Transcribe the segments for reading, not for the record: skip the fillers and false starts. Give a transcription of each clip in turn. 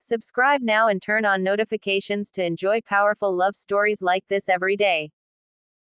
Subscribe now and turn on notifications to enjoy powerful love stories like this every day.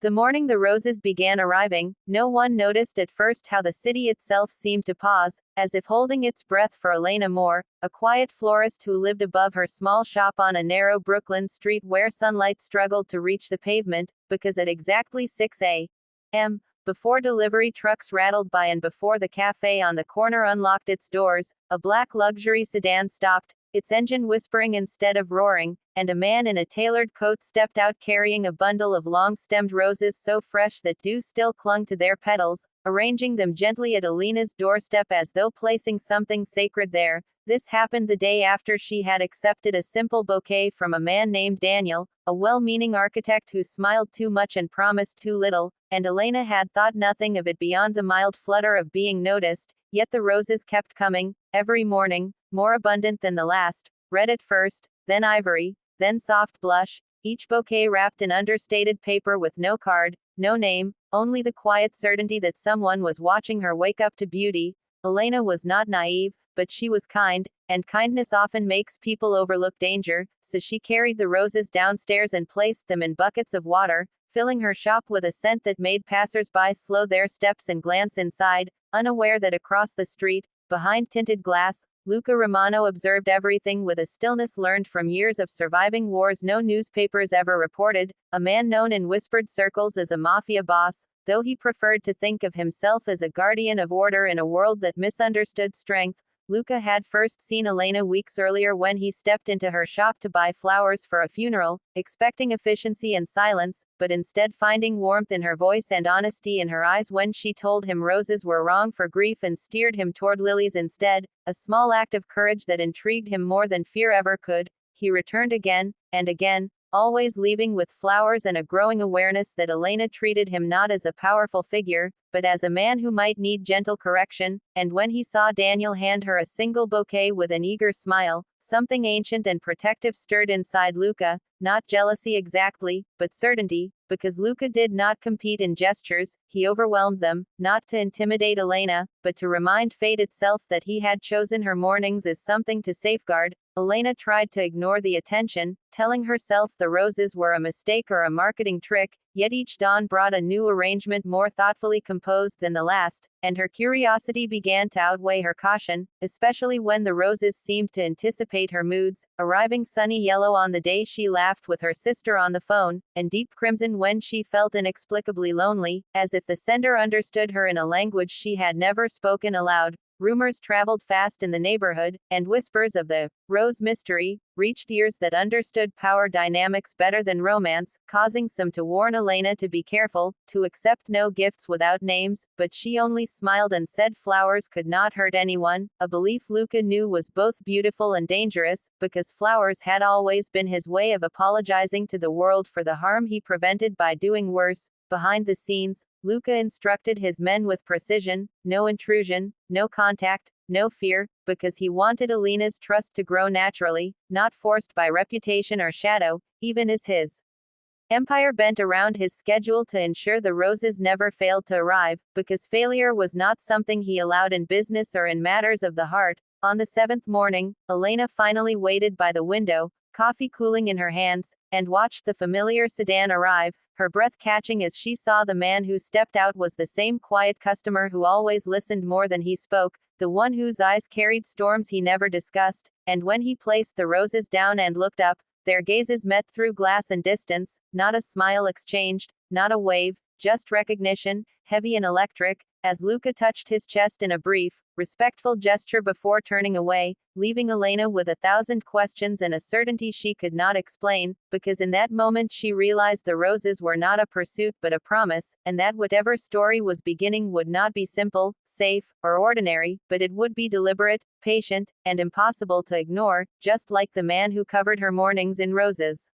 The morning the roses began arriving, no one noticed at first how the city itself seemed to pause, as if holding its breath for Elena Moore, a quiet florist who lived above her small shop on a narrow Brooklyn street where sunlight struggled to reach the pavement, because at exactly 6 a.m., before delivery trucks rattled by and before the cafe on the corner unlocked its doors, a black luxury sedan stopped, its engine whispering instead of roaring, and a man in a tailored coat stepped out carrying a bundle of long-stemmed roses so fresh that dew still clung to their petals, arranging them gently at Elena's doorstep as though placing something sacred there. This happened the day after she had accepted a simple bouquet from a man named Daniel, a well-meaning architect who smiled too much and promised too little, and Elena had thought nothing of it beyond the mild flutter of being noticed, yet the roses kept coming, every morning, more abundant than the last, red at first, then ivory, then soft blush, each bouquet wrapped in understated paper with no card, no name, only the quiet certainty that someone was watching her wake up to beauty. Elena was not naive, but she was kind, and kindness often makes people overlook danger, so she carried the roses downstairs and placed them in buckets of water, filling her shop with a scent that made passers-by slow their steps and glance inside, unaware that across the street, behind tinted glass, Luca Romano observed everything with a stillness learned from years of surviving wars no newspapers ever reported, a man known in whispered circles as a mafia boss, though he preferred to think of himself as a guardian of order in a world that misunderstood strength. Luca had first seen Elena weeks earlier when he stepped into her shop to buy flowers for a funeral, expecting efficiency and silence, but instead finding warmth in her voice and honesty in her eyes when she told him roses were wrong for grief and steered him toward lilies instead, a small act of courage that intrigued him more than fear ever could. He returned again, and again, always leaving with flowers and a growing awareness that Elena treated him not as a powerful figure, but as a man who might need gentle correction, and when he saw Daniel hand her a single bouquet with an eager smile, something ancient and protective stirred inside Luca, not jealousy exactly, but certainty, because Luca did not compete in gestures, he overwhelmed them, not to intimidate Elena, but to remind fate itself that he had chosen her mornings as something to safeguard. Elena tried to ignore the attention, telling herself the roses were a mistake or a marketing trick, yet each dawn brought a new arrangement more thoughtfully composed than the last, and her curiosity began to outweigh her caution, especially when the roses seemed to anticipate her moods, arriving sunny yellow on the day she laughed with her sister on the phone, and deep crimson when she felt inexplicably lonely, as if the sender understood her in a language she had never spoken aloud. Rumors traveled fast in the neighborhood, and whispers of the rose mystery reached ears that understood power dynamics better than romance, causing some to warn Elena to be careful, to accept no gifts without names, but she only smiled and said flowers could not hurt anyone, a belief Luca knew was both beautiful and dangerous, because flowers had always been his way of apologizing to the world for the harm he prevented by doing worse. Behind the scenes, Luca instructed his men with precision, no intrusion, no contact, no fear, because he wanted Elena's trust to grow naturally, not forced by reputation or shadow, even as his empire bent around his schedule to ensure the roses never failed to arrive, because failure was not something he allowed in business or in matters of the heart. On the seventh morning, Elena finally waited by the window, coffee cooling in her hands, and watched the familiar sedan arrive, her breath catching as she saw the man who stepped out was the same quiet customer who always listened more than he spoke, the one whose eyes carried storms he never discussed, and when he placed the roses down and looked up, their gazes met through glass and distance, not a smile exchanged, not a wave, just recognition, heavy and electric, as Luca touched his chest in a brief, respectful gesture before turning away, leaving Elena with 1,000 questions and a certainty she could not explain, because in that moment she realized the roses were not a pursuit but a promise, and that whatever story was beginning would not be simple, safe, or ordinary, but it would be deliberate, patient, and impossible to ignore, just like the man who covered her mornings in roses.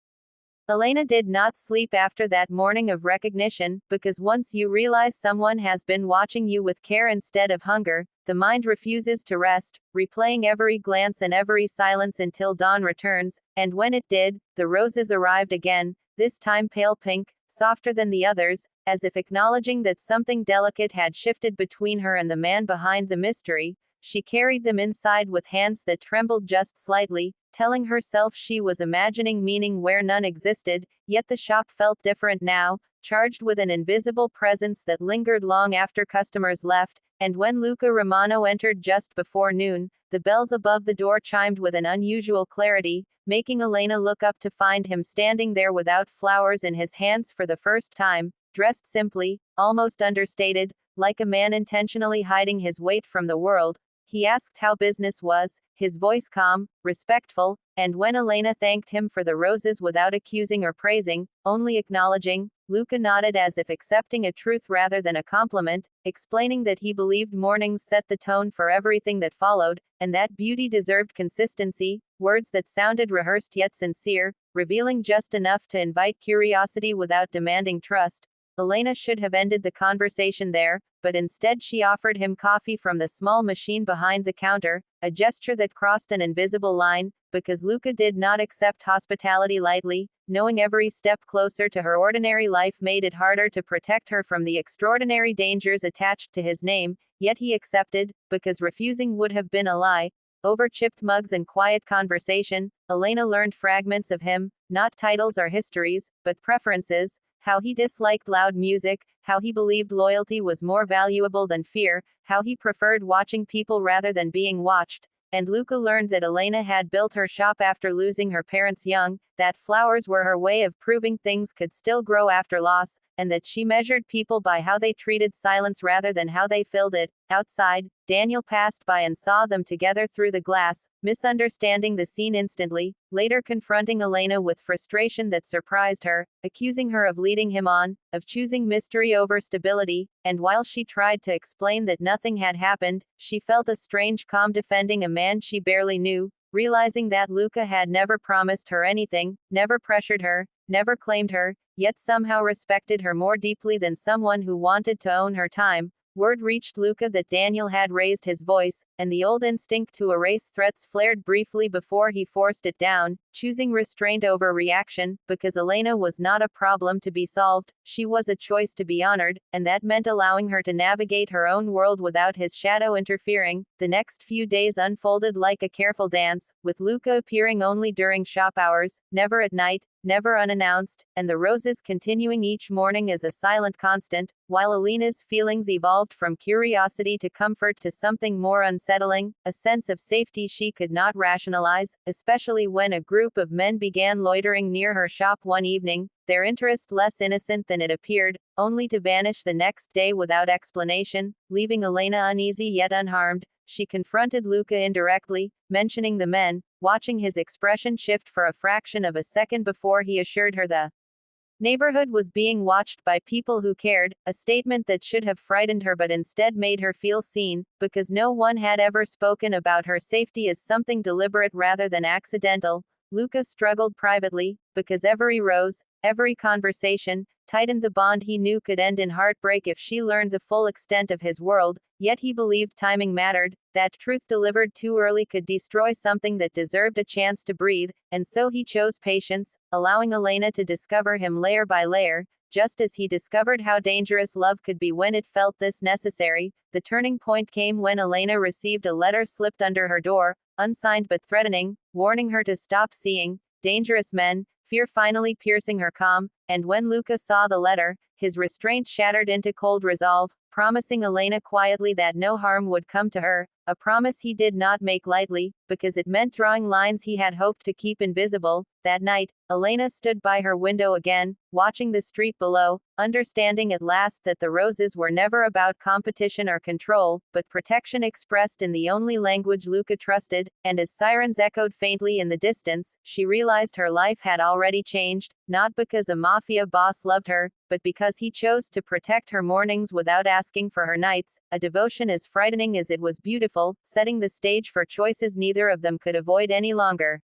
Elena did not sleep after that morning of recognition, because once you realize someone has been watching you with care instead of hunger, the mind refuses to rest, replaying every glance and every silence until dawn returns, and when it did, the roses arrived again, this time pale pink, softer than the others, as if acknowledging that something delicate had shifted between her and the man behind the mystery. She carried them inside with hands that trembled just slightly, telling herself she was imagining meaning where none existed, yet the shop felt different now, charged with an invisible presence that lingered long after customers left, and when Luca Romano entered just before noon, the bells above the door chimed with an unusual clarity, making Elena look up to find him standing there without flowers in his hands for the first time, dressed simply, almost understated, like a man intentionally hiding his weight from the world. He asked how business was, his voice calm, respectful, and when Elena thanked him for the roses without accusing or praising, only acknowledging, Luca nodded as if accepting a truth rather than a compliment, explaining that he believed mornings set the tone for everything that followed, and that beauty deserved consistency, words that sounded rehearsed yet sincere, revealing just enough to invite curiosity without demanding trust. Elena should have ended the conversation there, but instead she offered him coffee from the small machine behind the counter, a gesture that crossed an invisible line, because Luca did not accept hospitality lightly, knowing every step closer to her ordinary life made it harder to protect her from the extraordinary dangers attached to his name, yet he accepted, because refusing would have been a lie. Over chipped mugs and quiet conversation, Elena learned fragments of him, not titles or histories, but preferences, how he disliked loud music, how he believed loyalty was more valuable than fear, how he preferred watching people rather than being watched. And Luca learned that Elena had built her shop after losing her parents young, that flowers were her way of proving things could still grow after loss, and that she measured people by how they treated silence rather than how they filled it. Outside, Daniel passed by and saw them together through the glass, misunderstanding the scene instantly, later confronting Elena with frustration that surprised her, accusing her of leading him on, of choosing mystery over stability, and while she tried to explain that nothing had happened, she felt a strange calm defending a man she barely knew, realizing that Luca had never promised her anything, never pressured her, never claimed her, yet somehow respected her more deeply than someone who wanted to own her time. Word reached Luca that Daniel had raised his voice, and the old instinct to erase threats flared briefly before he forced it down, choosing restraint over reaction, because Elena was not a problem to be solved, she was a choice to be honored, and that meant allowing her to navigate her own world without his shadow interfering. The next few days unfolded like a careful dance, with Luca appearing only during shop hours, never at night, never unannounced, and the roses continuing each morning as a silent constant, while Elena's feelings evolved from curiosity to comfort to something more unsettling, a sense of safety she could not rationalize, especially when a group of men began loitering near her shop one evening, their interest less innocent than it appeared, only to vanish the next day without explanation, leaving Elena uneasy yet unharmed. She confronted Luca indirectly, mentioning the men, watching his expression shift for a fraction of a second before he assured her the neighborhood was being watched by people who cared, a statement that should have frightened her but instead made her feel seen, because no one had ever spoken about her safety as something deliberate rather than accidental. Luca struggled privately, because every rose, every conversation, tightened the bond he knew could end in heartbreak if she learned the full extent of his world, yet he believed timing mattered, that truth delivered too early could destroy something that deserved a chance to breathe, and so he chose patience, allowing Elena to discover him layer by layer, just as he discovered how dangerous love could be when it felt this necessary. The turning point came when Elena received a letter slipped under her door, unsigned but threatening, warning her to stop seeing dangerous men, fear finally piercing her calm, and when Luca saw the letter, his restraint shattered into cold resolve, promising Elena quietly that no harm would come to her, a promise he did not make lightly, because it meant drawing lines he had hoped to keep invisible. That night, Elena stood by her window again, watching the street below, understanding at last that the roses were never about competition or control, but protection expressed in the only language Luca trusted, and as sirens echoed faintly in the distance, she realized her life had already changed, not because a mafia boss loved her, but because he chose to protect her mornings without asking for her nights, a devotion as frightening as it was beautiful, setting the stage for choices neither of them could avoid any longer.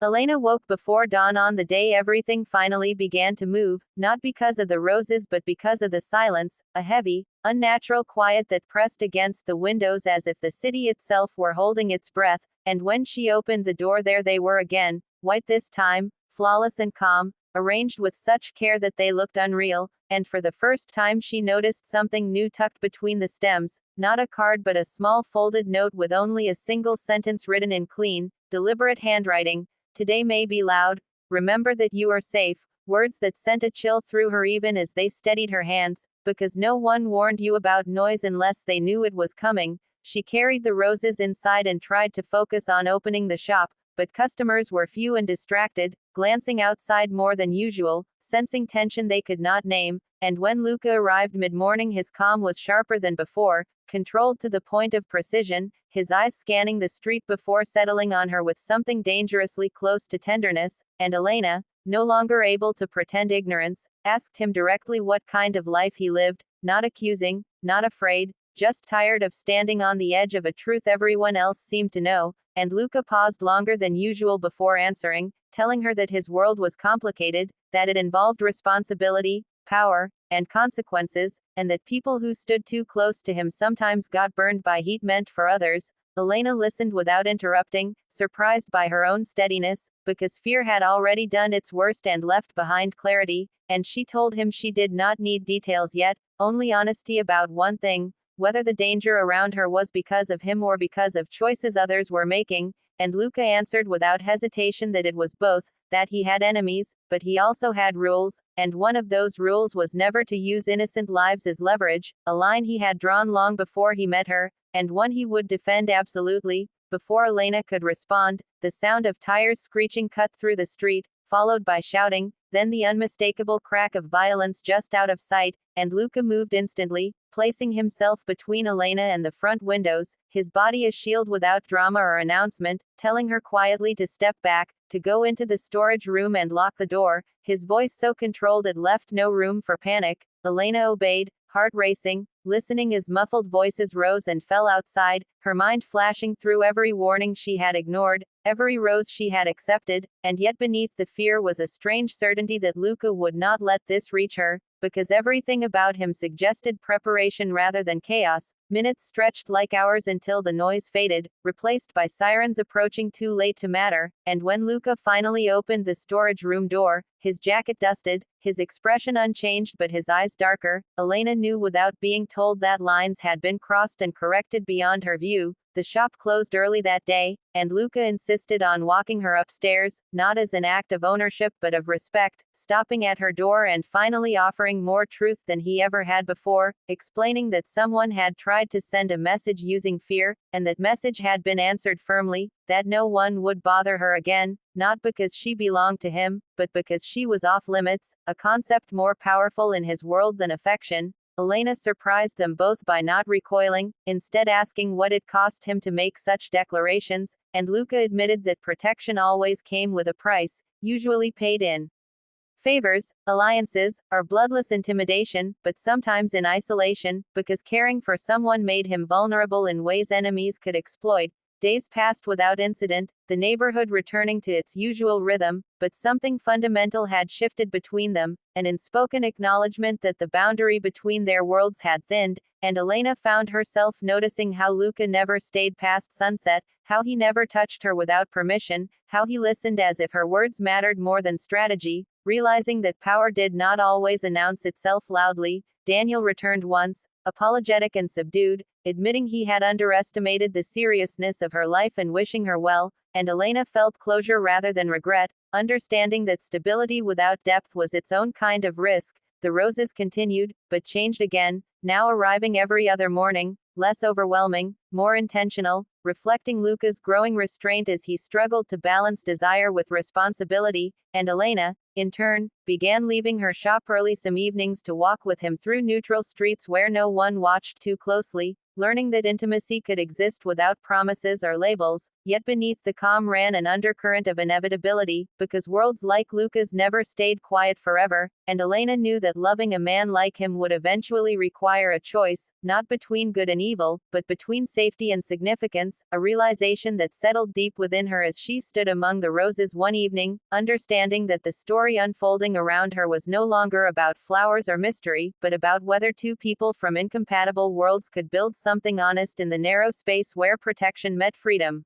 Elena woke before dawn on the day everything finally began to move, not because of the roses but because of the silence, a heavy, unnatural quiet that pressed against the windows as if the city itself were holding its breath, and when she opened the door there they were again, white this time, flawless and calm, arranged with such care that they looked unreal, and for the first time she noticed something new tucked between the stems, not a card but a small folded note with only a single sentence written in clean, deliberate handwriting. Today may be loud. Remember that you are safe. Words that sent a chill through her even as they steadied her hands, because no one warned you about noise unless they knew it was coming. She carried the roses inside and tried to focus on opening the shop, but customers were few and distracted, glancing outside more than usual, sensing tension they could not name, and when Luca arrived mid-morning his calm was sharper than before, controlled to the point of precision, his eyes scanning the street before settling on her with something dangerously close to tenderness, and Elena, no longer able to pretend ignorance, asked him directly what kind of life he lived, not accusing, not afraid, just tired of standing on the edge of a truth everyone else seemed to know, and Luca paused longer than usual before answering, telling her that his world was complicated, that it involved responsibility, power, and consequences, and that people who stood too close to him sometimes got burned by heat meant for others. Elena listened without interrupting, surprised by her own steadiness, because fear had already done its worst and left behind clarity, and she told him she did not need details yet, only honesty about one thing, whether the danger around her was because of him or because of choices others were making, and Luca answered without hesitation that it was both, that he had enemies, but he also had rules, and one of those rules was never to use innocent lives as leverage, a line he had drawn long before he met her, and one he would defend absolutely. Before Elena could respond, the sound of tires screeching cut through the street, followed by shouting, then the unmistakable crack of violence just out of sight, and Luca moved instantly, placing himself between Elena and the front windows, his body a shield without drama or announcement, telling her quietly to step back, to go into the storage room and lock the door, his voice so controlled it left no room for panic. Elena obeyed, heart racing, listening as muffled voices rose and fell outside, her mind flashing through every warning she had ignored, every rose she had accepted, and yet beneath the fear was a strange certainty that Luca would not let this reach her, because everything about him suggested preparation rather than chaos. Minutes stretched like hours until the noise faded, replaced by sirens approaching too late to matter, and when Luca finally opened the storage room door, his jacket dusted, his expression unchanged but his eyes darker, Elena knew without being told that lines had been crossed and corrected beyond her view. The shop closed early that day, and Luca insisted on walking her upstairs, not as an act of ownership but of respect, stopping at her door and finally offering more truth than he ever had before, explaining that someone had tried to send a message using fear, and that message had been answered firmly, that no one would bother her again, not because she belonged to him, but because she was off limits, a concept more powerful in his world than affection. Elena surprised them both by not recoiling, instead asking what it cost him to make such declarations, and Luca admitted that protection always came with a price, usually paid in favors, alliances, or bloodless intimidation, but sometimes in isolation, because caring for someone made him vulnerable in ways enemies could exploit. Days passed without incident, the neighborhood returning to its usual rhythm, but something fundamental had shifted between them, an unspoken acknowledgement that the boundary between their worlds had thinned, and Elena found herself noticing how Luca never stayed past sunset, how he never touched her without permission, how he listened as if her words mattered more than strategy. Realizing that power did not always announce itself loudly, Daniel returned once, apologetic and subdued, admitting he had underestimated the seriousness of her life and wishing her well, and Elena felt closure rather than regret, understanding that stability without depth was its own kind of risk. The roses continued, but changed again, now arriving every other morning, less overwhelming, more intentional, reflecting Luca's growing restraint as he struggled to balance desire with responsibility, and Elena, in turn, began leaving her shop early some evenings to walk with him through neutral streets where no one watched too closely, learning that intimacy could exist without promises or labels, yet beneath the calm ran an undercurrent of inevitability, because worlds like Luca's never stayed quiet forever, and Elena knew that loving a man like him would eventually require a choice, not between good and evil, but between safety and significance, a realization that settled deep within her as she stood among the roses one evening, understanding that the story unfolding around her was no longer about flowers or mystery, but about whether two people from incompatible worlds could build something honest in the narrow space where protection met freedom.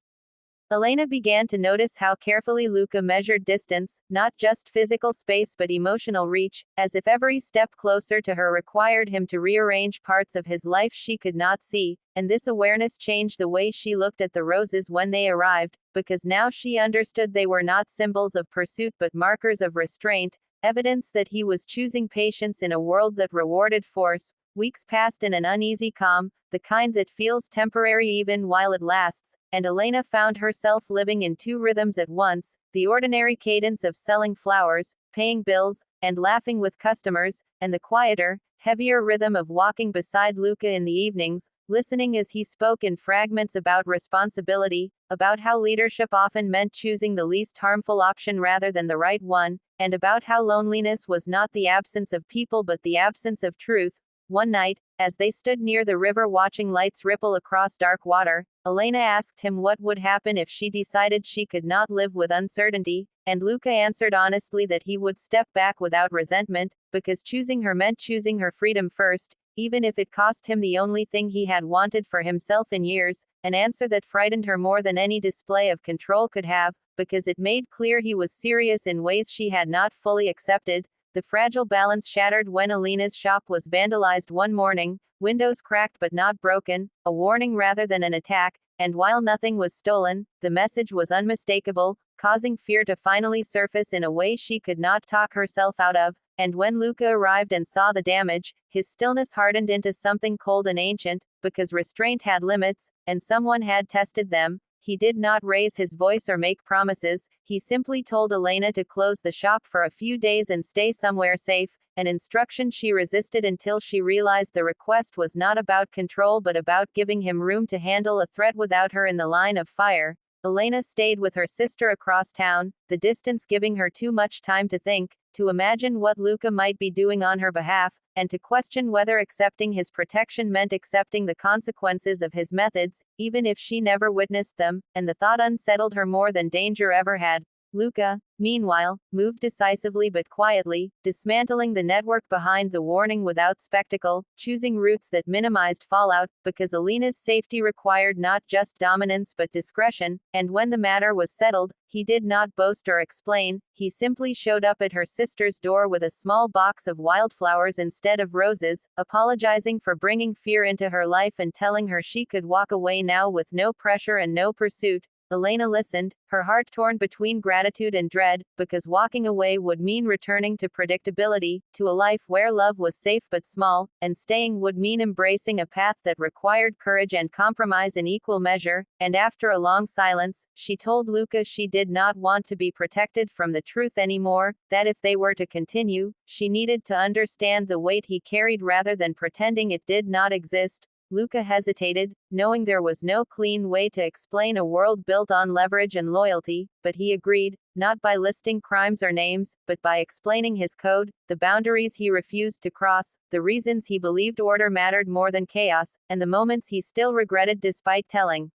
Elena began to notice how carefully Luca measured distance, not just physical space but emotional reach, as if every step closer to her required him to rearrange parts of his life she could not see, and this awareness changed the way she looked at the roses when they arrived, because now she understood they were not symbols of pursuit but markers of restraint, evidence that he was choosing patience in a world that rewarded force. Weeks passed in an uneasy calm, the kind that feels temporary even while it lasts, and Elena found herself living in two rhythms at once, the ordinary cadence of selling flowers, paying bills, and laughing with customers, and the quieter, heavier rhythm of walking beside Luca in the evenings, listening as he spoke in fragments about responsibility, about how leadership often meant choosing the least harmful option rather than the right one, and about how loneliness was not the absence of people but the absence of truth. One night, as they stood near the river watching lights ripple across dark water, Elena asked him what would happen if she decided she could not live with uncertainty, and Luca answered honestly that he would step back without resentment, because choosing her meant choosing her freedom first, even if it cost him the only thing he had wanted for himself in years, an answer that frightened her more than any display of control could have, because it made clear he was serious in ways she had not fully accepted. The fragile balance shattered when Elena's shop was vandalized one morning, windows cracked but not broken, a warning rather than an attack, and while nothing was stolen, the message was unmistakable, causing fear to finally surface in a way she could not talk herself out of, and when Luca arrived and saw the damage, his stillness hardened into something cold and ancient, because restraint had limits, and someone had tested them. He did not raise his voice or make promises, he simply told Elena to close the shop for a few days and stay somewhere safe, an instruction she resisted until she realized the request was not about control but about giving him room to handle a threat without her in the line of fire. Elena stayed with her sister across town, the distance giving her too much time to think, to imagine what Luca might be doing on her behalf, and to question whether accepting his protection meant accepting the consequences of his methods, even if she never witnessed them, and the thought unsettled her more than danger ever had. Luca, meanwhile, moved decisively but quietly, dismantling the network behind the warning without spectacle, choosing routes that minimized fallout, because Elena's safety required not just dominance but discretion, and when the matter was settled, he did not boast or explain, he simply showed up at her sister's door with a small box of wildflowers instead of roses, apologizing for bringing fear into her life and telling her she could walk away now with no pressure and no pursuit. Elena listened, her heart torn between gratitude and dread, because walking away would mean returning to predictability, to a life where love was safe but small, and staying would mean embracing a path that required courage and compromise in equal measure, and after a long silence, she told Luca she did not want to be protected from the truth anymore, that if they were to continue, she needed to understand the weight he carried rather than pretending it did not exist. Luca hesitated, knowing there was no clean way to explain a world built on leverage and loyalty, but he agreed, not by listing crimes or names, but by explaining his code, the boundaries he refused to cross, the reasons he believed order mattered more than chaos, and the moments he still regretted despite telling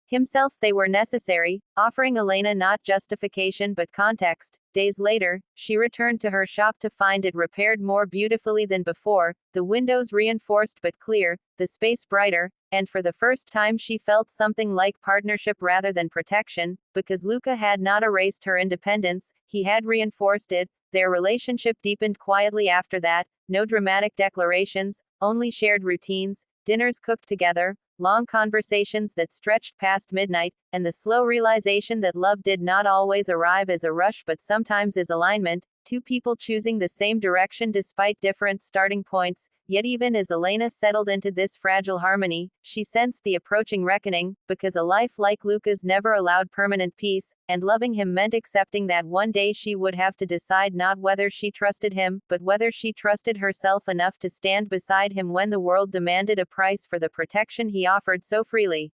himself they were necessary, offering Elena not justification but context. Days later, she returned to her shop to find it repaired more beautifully than before, the windows reinforced but clear, the space brighter, and for the first time she felt something like partnership rather than protection, because Luca had not erased her independence, he had reinforced it. Their relationship deepened quietly after that, no dramatic declarations, only shared routines, dinners cooked together, long conversations that stretched past midnight, and the slow realization that love did not always arrive as a rush but sometimes as alignment, two people choosing the same direction despite different starting points. Yet even as Elena settled into this fragile harmony, she sensed the approaching reckoning, because a life like Luca's never allowed permanent peace, and loving him meant accepting that one day she would have to decide not whether she trusted him, but whether she trusted herself enough to stand beside him when the world demanded a price for the protection he offered so freely.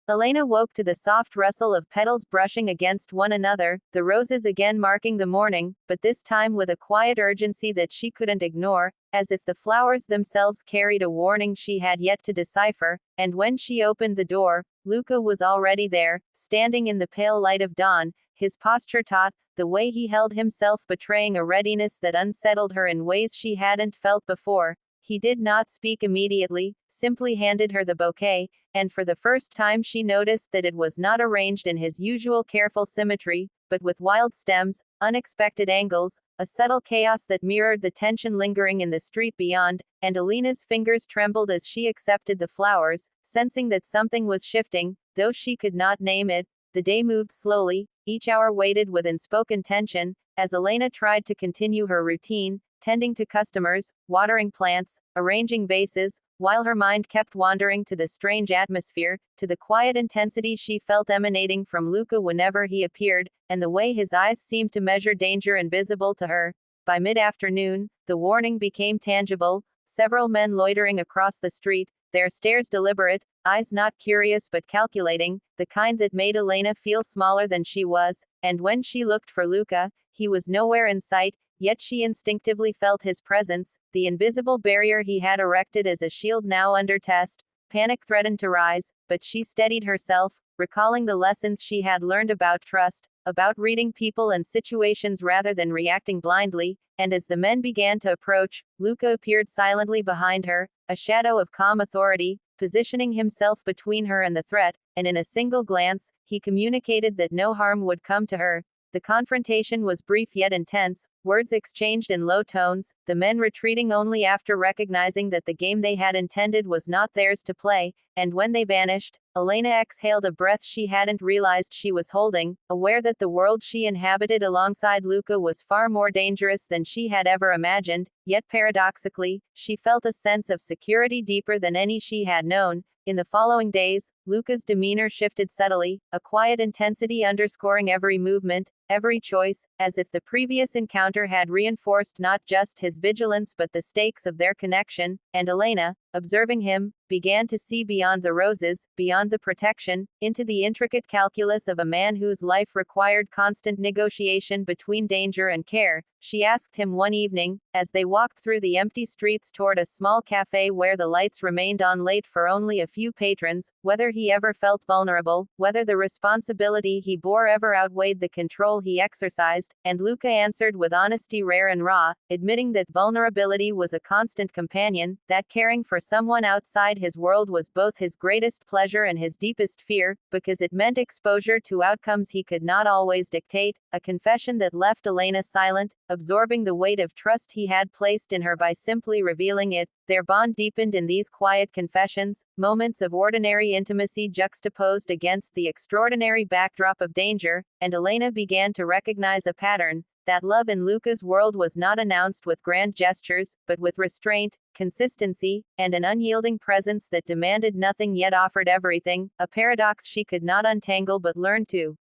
Elena woke to the soft rustle of petals brushing against one another, the roses again marking the morning, but this time with a quiet urgency that she couldn't ignore, as if the flowers themselves carried a warning she had yet to decipher, and when she opened the door, Luca was already there, standing in the pale light of dawn, his posture taut, the way he held himself betraying a readiness that unsettled her in ways she hadn't felt before. He did not speak immediately, simply handed her the bouquet, and for the first time she noticed that it was not arranged in his usual careful symmetry, but with wild stems, unexpected angles, a subtle chaos that mirrored the tension lingering in the street beyond, and Elena's fingers trembled as she accepted the flowers, sensing that something was shifting, though she could not name it. The day moved slowly, each hour waited with unspoken tension, as Elena tried to continue her routine, tending to customers, watering plants, arranging vases, while her mind kept wandering to the strange atmosphere, to the quiet intensity she felt emanating from Luca whenever he appeared, and the way his eyes seemed to measure danger invisible to her. By mid-afternoon, the warning became tangible, several men loitering across the street, their stares deliberate, eyes not curious but calculating, the kind that made Elena feel smaller than she was, and when she looked for Luca, he was nowhere in sight, yet she instinctively felt his presence, the invisible barrier he had erected as a shield now under test. Panic threatened to rise, but she steadied herself, recalling the lessons she had learned about trust, about reading people and situations rather than reacting blindly, and as the men began to approach, Luca appeared silently behind her, a shadow of calm authority, positioning himself between her and the threat, and in a single glance, he communicated that no harm would come to her. The confrontation was brief yet intense, words exchanged in low tones, the men retreating only after recognizing that the game they had intended was not theirs to play, and when they vanished, Elena exhaled a breath she hadn't realized she was holding, aware that the world she inhabited alongside Luca was far more dangerous than she had ever imagined, yet paradoxically, she felt a sense of security deeper than any she had known. In the following days, Luca's demeanor shifted subtly, a quiet intensity underscoring every movement, every choice, as if the previous encounter had reinforced not just his vigilance but the stakes of their connection, and Elena, observing him, began to see beyond the roses, beyond the protection, into the intricate calculus of a man whose life required constant negotiation between danger and care. She asked him one evening, as they walked through the empty streets toward a small cafe where the lights remained on late for only a few patrons, whether he ever felt vulnerable, whether the responsibility he bore ever outweighed the control he exercised, and Luca answered with honesty rare and raw, admitting that vulnerability was a constant companion, that caring for someone outside his world was both his greatest pleasure and his deepest fear, because it meant exposure to outcomes he could not always dictate, a confession that left Elena silent, absorbing the weight of trust he had placed in her by simply revealing it. Their bond deepened in these quiet confessions, moments of ordinary intimacy juxtaposed against the extraordinary backdrop of danger, and Elena began to recognize a pattern. That love in Luca's world was not announced with grand gestures, but with restraint, consistency, and an unyielding presence that demanded nothing yet offered everything, a paradox she could not untangle but learn to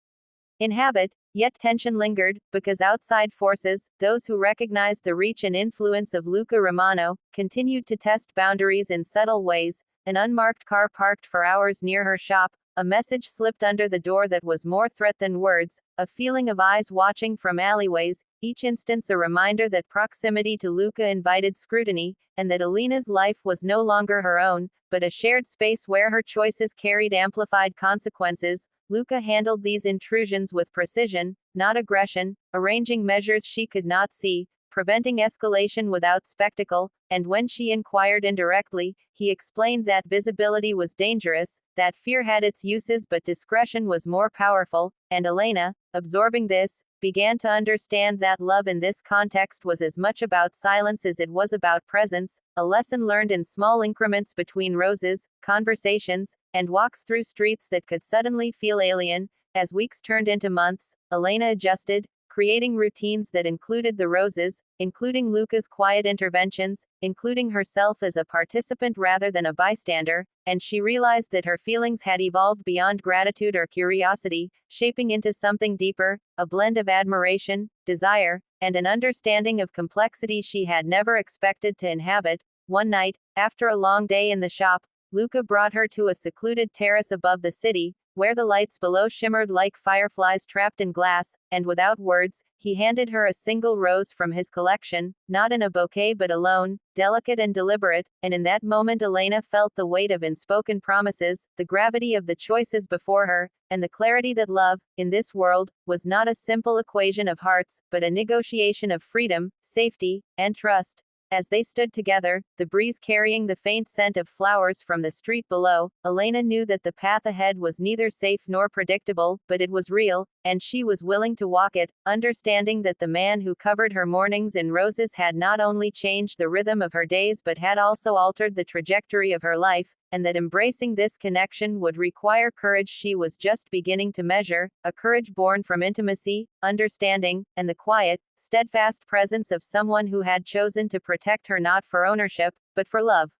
inhabit. Yet tension lingered, because outside forces, those who recognized the reach and influence of Luca Romano, continued to test boundaries in subtle ways. An unmarked car parked for hours near her shop, a message slipped under the door that was more threat than words, a feeling of eyes watching from alleyways, each instance a reminder that proximity to Luca invited scrutiny, and that Elena's life was no longer her own, but a shared space where her choices carried amplified consequences. Luca handled these intrusions with precision, not aggression, arranging measures she could not see, preventing escalation without spectacle, and when she inquired indirectly, he explained that visibility was dangerous, that fear had its uses but discretion was more powerful, and Elena, absorbing this, began to understand that love in this context was as much about silence as it was about presence, a lesson learned in small increments between roses, conversations, and walks through streets that could suddenly feel alien. As weeks turned into months, Elena adjusted, creating routines that included the roses, including Luca's quiet interventions, including herself as a participant rather than a bystander, and she realized that her feelings had evolved beyond gratitude or curiosity, shaping into something deeper, a blend of admiration, desire, and an understanding of complexity she had never expected to inhabit. One night, after a long day in the shop, Luca brought her to a secluded terrace above the city, where the lights below shimmered like fireflies trapped in glass, and without words, he handed her a single rose from his collection, not in a bouquet but alone, delicate and deliberate, and in that moment Elena felt the weight of unspoken promises, the gravity of the choices before her, and the clarity that love, in this world, was not a simple equation of hearts, but a negotiation of freedom, safety, and trust. As they stood together, the breeze carrying the faint scent of flowers from the street below, Elena knew that the path ahead was neither safe nor predictable, but it was real, and she was willing to walk it, understanding that the man who covered her mornings in roses had not only changed the rhythm of her days but had also altered the trajectory of her life, and that embracing this connection would require courage she was just beginning to measure, a courage born from intimacy, understanding, and the quiet, steadfast presence of someone who had chosen to protect her not for ownership, but for love.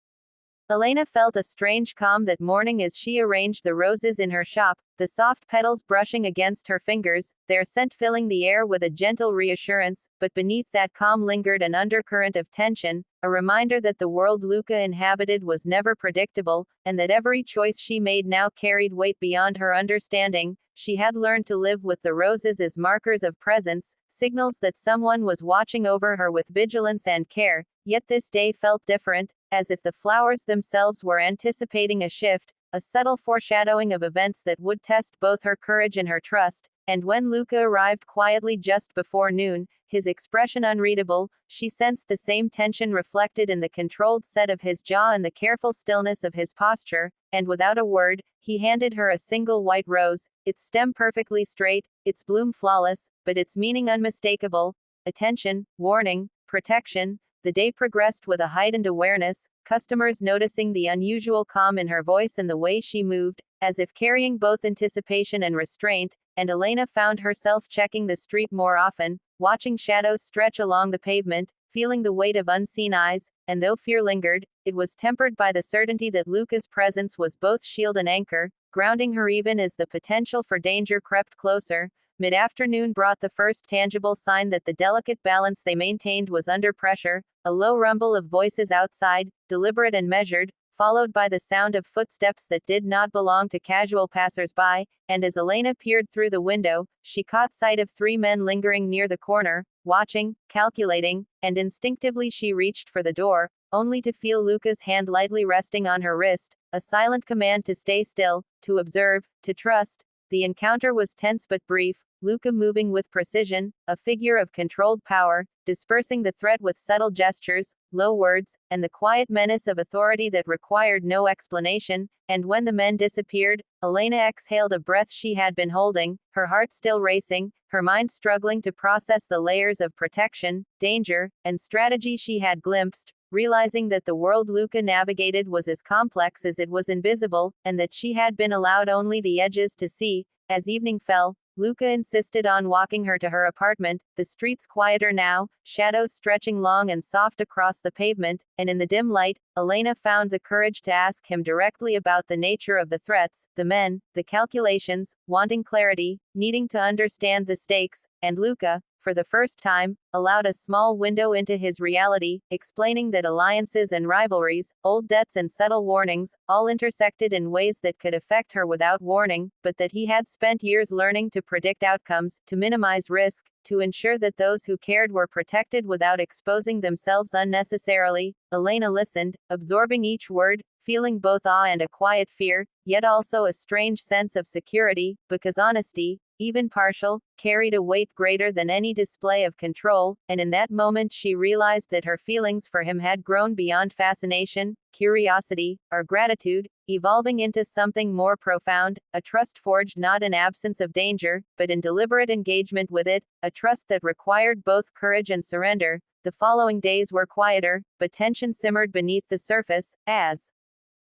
Elena felt a strange calm that morning as she arranged the roses in her shop, the soft petals brushing against her fingers, their scent filling the air with a gentle reassurance, but beneath that calm lingered an undercurrent of tension, a reminder that the world Luca inhabited was never predictable, and that every choice she made now carried weight beyond her understanding. She had learned to live with the roses as markers of presence, signals that someone was watching over her with vigilance and care, yet this day felt different, as if the flowers themselves were anticipating a shift, a subtle foreshadowing of events that would test both her courage and her trust. And when Luca arrived quietly just before noon, his expression unreadable, she sensed the same tension reflected in the controlled set of his jaw and the careful stillness of his posture, and without a word, he handed her a single white rose, its stem perfectly straight, its bloom flawless, but its meaning unmistakable. Attention, warning, protection. The day progressed with a heightened awareness, customers noticing the unusual calm in her voice and the way she moved, as if carrying both anticipation and restraint, and Elena found herself checking the street more often, watching shadows stretch along the pavement, feeling the weight of unseen eyes, and though fear lingered, it was tempered by the certainty that Luca's presence was both shield and anchor, grounding her even as the potential for danger crept closer. Mid-afternoon brought the first tangible sign that the delicate balance they maintained was under pressure, a low rumble of voices outside, deliberate and measured, followed by the sound of footsteps that did not belong to casual passers-by, and as Elena peered through the window, she caught sight of three men lingering near the corner, watching, calculating, and instinctively she reached for the door, only to feel Luca's hand lightly resting on her wrist, a silent command to stay still, to observe, to trust. The encounter was tense but brief, Luca moving with precision, a figure of controlled power, dispersing the threat with subtle gestures, low words, and the quiet menace of authority that required no explanation, and when the men disappeared, Elena exhaled a breath she had been holding, her heart still racing, her mind struggling to process the layers of protection, danger, and strategy she had glimpsed, realizing that the world Luca navigated was as complex as it was invisible, and that she had been allowed only the edges to see. As evening fell, Luca insisted on walking her to her apartment, the streets quieter now, shadows stretching long and soft across the pavement, and in the dim light, Elena found the courage to ask him directly about the nature of the threats, the men, the calculations, wanting clarity, needing to understand the stakes, and Luca, for the first time, allowed a small window into his reality, explaining that alliances and rivalries, old debts and subtle warnings, all intersected in ways that could affect her without warning, but that he had spent years learning to predict outcomes, to minimize risk, to ensure that those who cared were protected without exposing themselves unnecessarily. Elena listened, absorbing each word, feeling both awe and a quiet fear, yet also a strange sense of security, because honesty, even partial, carried a weight greater than any display of control, and in that moment she realized that her feelings for him had grown beyond fascination, curiosity, or gratitude, evolving into something more profound, a trust forged not in absence of danger, but in deliberate engagement with it, a trust that required both courage and surrender. The following days were quieter, but tension simmered beneath the surface, as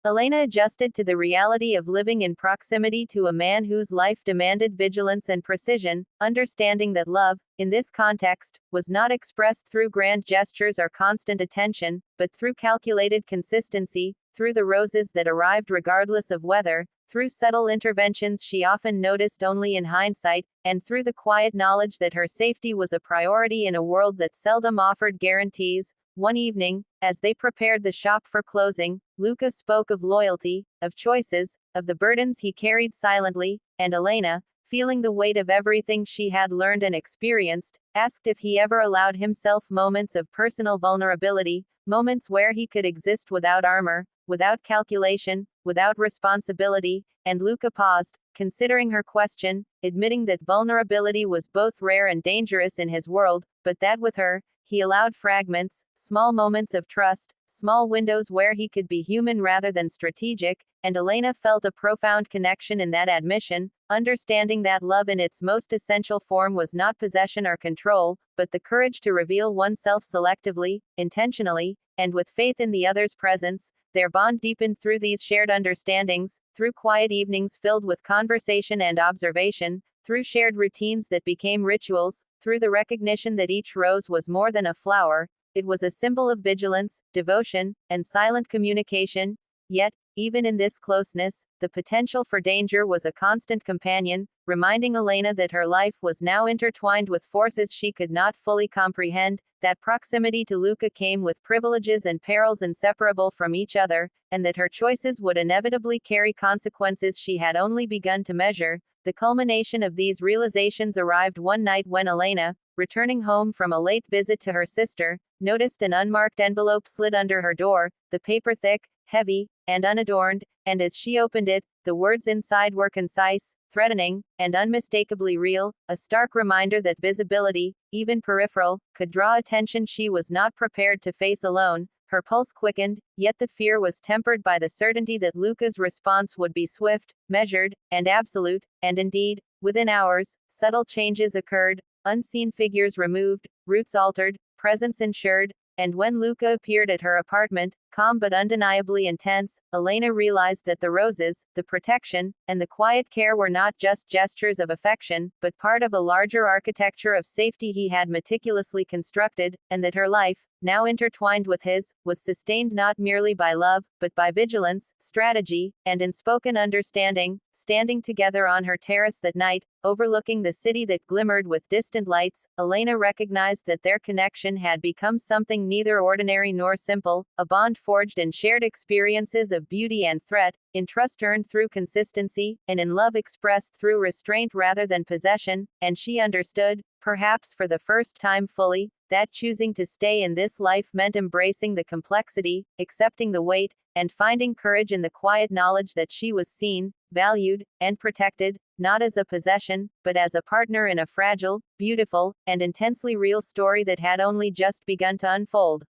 Elena adjusted to the reality of living in proximity to a man whose life demanded vigilance and precision, understanding that love, in this context, was not expressed through grand gestures or constant attention, but through calculated consistency, through the roses that arrived regardless of weather, through subtle interventions she often noticed only in hindsight, and through the quiet knowledge that her safety was a priority in a world that seldom offered guarantees. One evening, as they prepared the shop for closing, Luca spoke of loyalty, of choices, of the burdens he carried silently, and Elena, feeling the weight of everything she had learned and experienced, asked if he ever allowed himself moments of personal vulnerability, moments where he could exist without armor, without calculation, without responsibility, and Luca paused, considering her question, admitting that vulnerability was both rare and dangerous in his world, but that with her, he allowed fragments, small moments of trust, small windows where he could be human rather than strategic, and Elena felt a profound connection in that admission, understanding that love in its most essential form was not possession or control, but the courage to reveal oneself selectively, intentionally, and with faith in the other's presence. Their bond deepened through these shared understandings, through quiet evenings filled with conversation and observation, through shared routines that became rituals, through the recognition that each rose was more than a flower, it was a symbol of vigilance, devotion, and silent communication. Yet, even in this closeness, the potential for danger was a constant companion, reminding Elena that her life was now intertwined with forces she could not fully comprehend, that proximity to Luca came with privileges and perils inseparable from each other, and that her choices would inevitably carry consequences she had only begun to measure. The culmination of these realizations arrived one night when Elena, returning home from a late visit to her sister, noticed an unmarked envelope slid under her door, the paper thick, heavy, and unadorned, and as she opened it, the words inside were concise, threatening, and unmistakably real, a stark reminder that visibility, even peripheral, could draw attention she was not prepared to face alone. Her pulse quickened, yet the fear was tempered by the certainty that Luca's response would be swift, measured, and absolute, and indeed, within hours, subtle changes occurred, unseen figures removed, routes altered, presence ensured, and when Luca appeared at her apartment, calm but undeniably intense, Elena realized that the roses, the protection, and the quiet care were not just gestures of affection, but part of a larger architecture of safety he had meticulously constructed, and that her life, now intertwined with his, was sustained not merely by love, but by vigilance, strategy, and unspoken understanding. Standing together on her terrace that night, overlooking the city that glimmered with distant lights, Elena recognized that their connection had become something neither ordinary nor simple, a bond forged in shared experiences of beauty and threat, in trust earned through consistency, and in love expressed through restraint rather than possession, and she understood, perhaps for the first time fully, that choosing to stay in this life meant embracing the complexity, accepting the weight, and finding courage in the quiet knowledge that she was seen, valued, and protected, not as a possession, but as a partner in a fragile, beautiful, and intensely real story that had only just begun to unfold.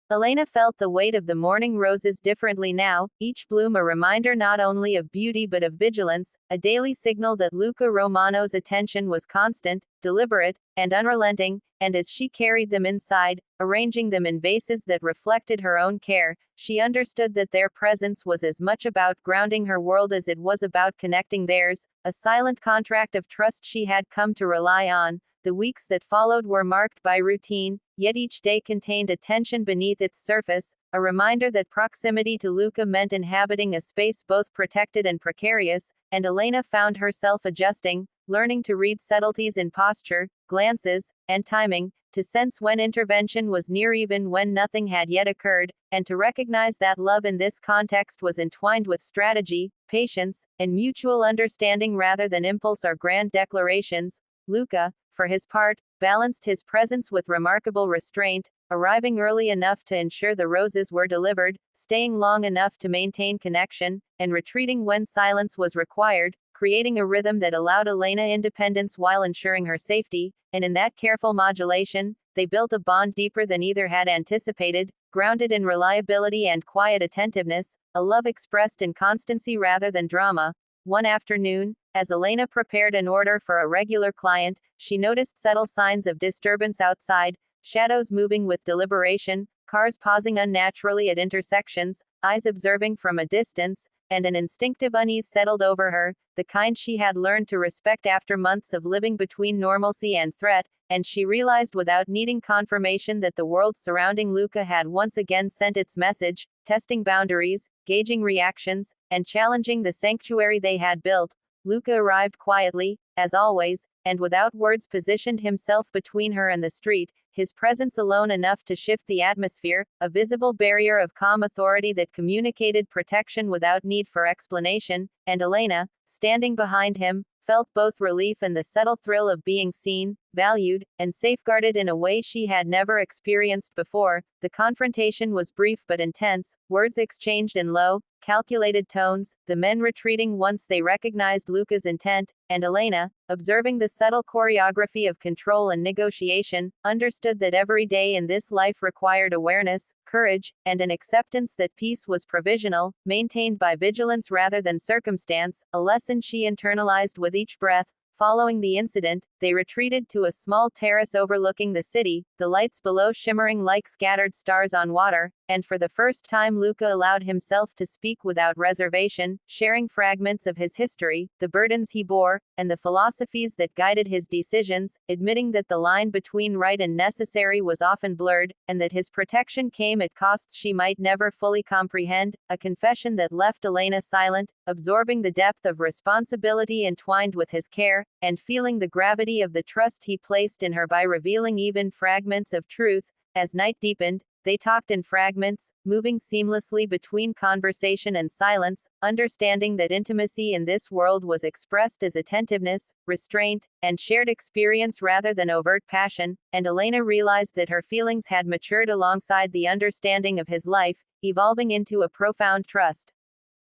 Elena felt the weight of the morning roses differently now, each bloom a reminder not only of beauty but of vigilance, a daily signal that Luca Romano's attention was constant, deliberate, and unrelenting, and as she carried them inside, arranging them in vases that reflected her own care, she understood that their presence was as much about grounding her world as it was about connecting theirs, a silent contract of trust she had come to rely on. The weeks that followed were marked by routine, yet each day contained a tension beneath its surface, a reminder that proximity to Luca meant inhabiting a space both protected and precarious, and Elena found herself adjusting, learning to read subtleties in posture, glances, and timing, to sense when intervention was near even when nothing had yet occurred, and to recognize that love in this context was entwined with strategy, patience, and mutual understanding rather than impulse or grand declarations. Luca, for his part, balanced his presence with remarkable restraint, arriving early enough to ensure the roses were delivered, staying long enough to maintain connection, and retreating when silence was required, creating a rhythm that allowed Elena independence while ensuring her safety, and in that careful modulation, they built a bond deeper than either had anticipated, grounded in reliability and quiet attentiveness, a love expressed in constancy rather than drama. One afternoon, as Elena prepared an order for a regular client, she noticed subtle signs of disturbance outside, shadows moving with deliberation, cars pausing unnaturally at intersections, eyes observing from a distance, and an instinctive unease settled over her, the kind she had learned to respect after months of living between normalcy and threat, and she realized without needing confirmation that the world surrounding Luca had once again sent its message, testing boundaries, gauging reactions, and challenging the sanctuary they had built. Luca arrived quietly, as always, and without words positioned himself between her and the street, his presence alone enough to shift the atmosphere, a visible barrier of calm authority that communicated protection without need for explanation, and Elena, standing behind him, felt both relief and the subtle thrill of being seen, valued, and safeguarded in a way she had never experienced before. The confrontation was brief but intense, words exchanged in low, calculated tones, the men retreating once they recognized Luca's intent, and Elena, observing the subtle choreography of control and negotiation, understood that every day in this life required awareness, courage, and an acceptance that peace was provisional, maintained by vigilance rather than circumstance, a lesson she internalized with each breath. Following the incident, they retreated to a small terrace overlooking the city, the lights below shimmering like scattered stars on water, and for the first time Luca allowed himself to speak without reservation, sharing fragments of his history, the burdens he bore, and the philosophies that guided his decisions, admitting that the line between right and necessary was often blurred, and that his protection came at costs she might never fully comprehend, a confession that left Elena silent, absorbing the depth of responsibility entwined with his care, and feeling the gravity of the trust he placed in her by revealing even fragments of truth. As night deepened, they talked in fragments, moving seamlessly between conversation and silence, understanding that intimacy in this world was expressed as attentiveness, restraint, and shared experience rather than overt passion, and Elena realized that her feelings had matured alongside the understanding of his life, evolving into a profound trust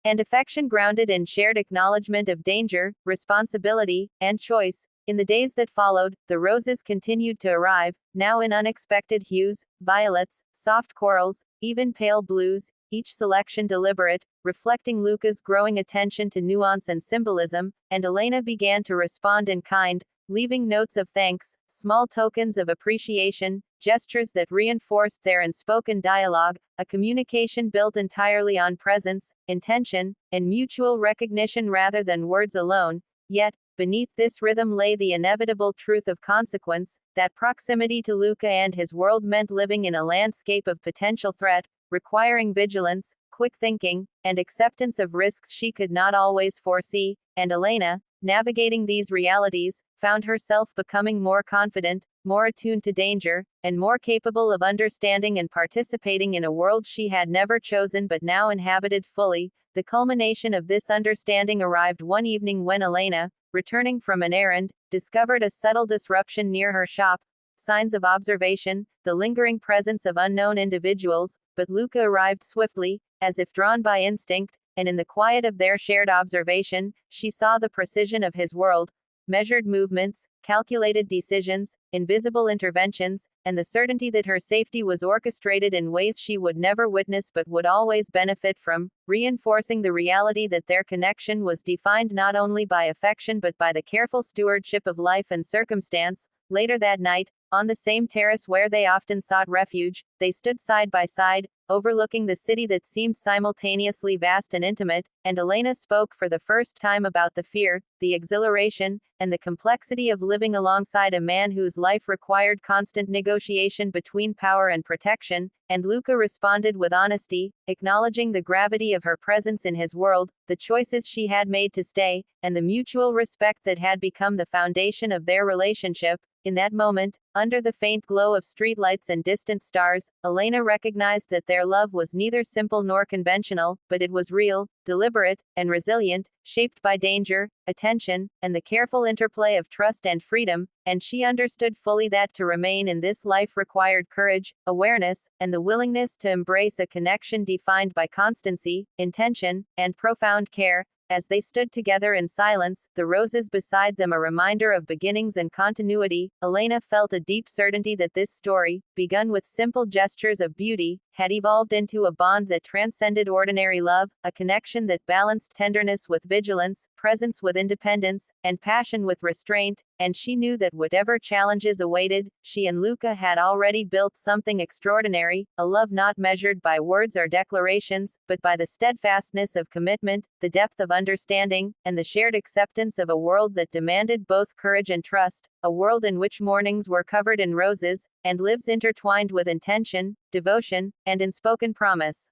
and affection grounded in shared acknowledgement of danger, responsibility, and choice. In the days that followed, the roses continued to arrive, now in unexpected hues, violets, soft corals, even pale blues, each selection deliberate, reflecting Luca's growing attention to nuance and symbolism, and Elena began to respond in kind, leaving notes of thanks, small tokens of appreciation, gestures that reinforced their unspoken dialogue, a communication built entirely on presence, intention, and mutual recognition rather than words alone. Yet, beneath this rhythm lay the inevitable truth of consequence, that proximity to Luca and his world meant living in a landscape of potential threat, requiring vigilance, quick thinking, and acceptance of risks she could not always foresee, and Elena, navigating these realities, found herself becoming more confident, more attuned to danger, and more capable of understanding and participating in a world she had never chosen but now inhabited fully. The culmination of this understanding arrived one evening when Elena, returning from an errand, discovered a subtle disruption near her shop, signs of observation, the lingering presence of unknown individuals, but Luca arrived swiftly, as if drawn by instinct, and in the quiet of their shared observation, she saw the precision of his world, measured movements, calculated decisions, invisible interventions, and the certainty that her safety was orchestrated in ways she would never witness but would always benefit from, reinforcing the reality that their connection was defined not only by affection but by the careful stewardship of life and circumstance. Later that night, on the same terrace where they often sought refuge, they stood side by side, overlooking the city that seemed simultaneously vast and intimate, and Elena spoke for the first time about the fear, the exhilaration, and the complexity of living alongside a man whose life required constant negotiation between power and protection, and Luca responded with honesty, acknowledging the gravity of her presence in his world, the choices she had made to stay, and the mutual respect that had become the foundation of their relationship. In that moment, under the faint glow of streetlights and distant stars, Elena recognized that their love was neither simple nor conventional, but it was real, deliberate, and resilient, shaped by danger, attention, and the careful interplay of trust and freedom, and she understood fully that to remain in this life required courage, awareness, and the willingness to embrace a connection defined by constancy, intention, and profound care. As they stood together in silence, the roses beside them a reminder of beginnings and continuity, Elena felt a deep certainty that this story, begun with simple gestures of beauty, had evolved into a bond that transcended ordinary love, a connection that balanced tenderness with vigilance, presence with independence, and passion with restraint, and she knew that whatever challenges awaited, she and Luca had already built something extraordinary, a love not measured by words or declarations, but by the steadfastness of commitment, the depth of understanding, and the shared acceptance of a world that demanded both courage and trust, a world in which mornings were covered in roses, and lives intertwined with intention, devotion, and unspoken promise.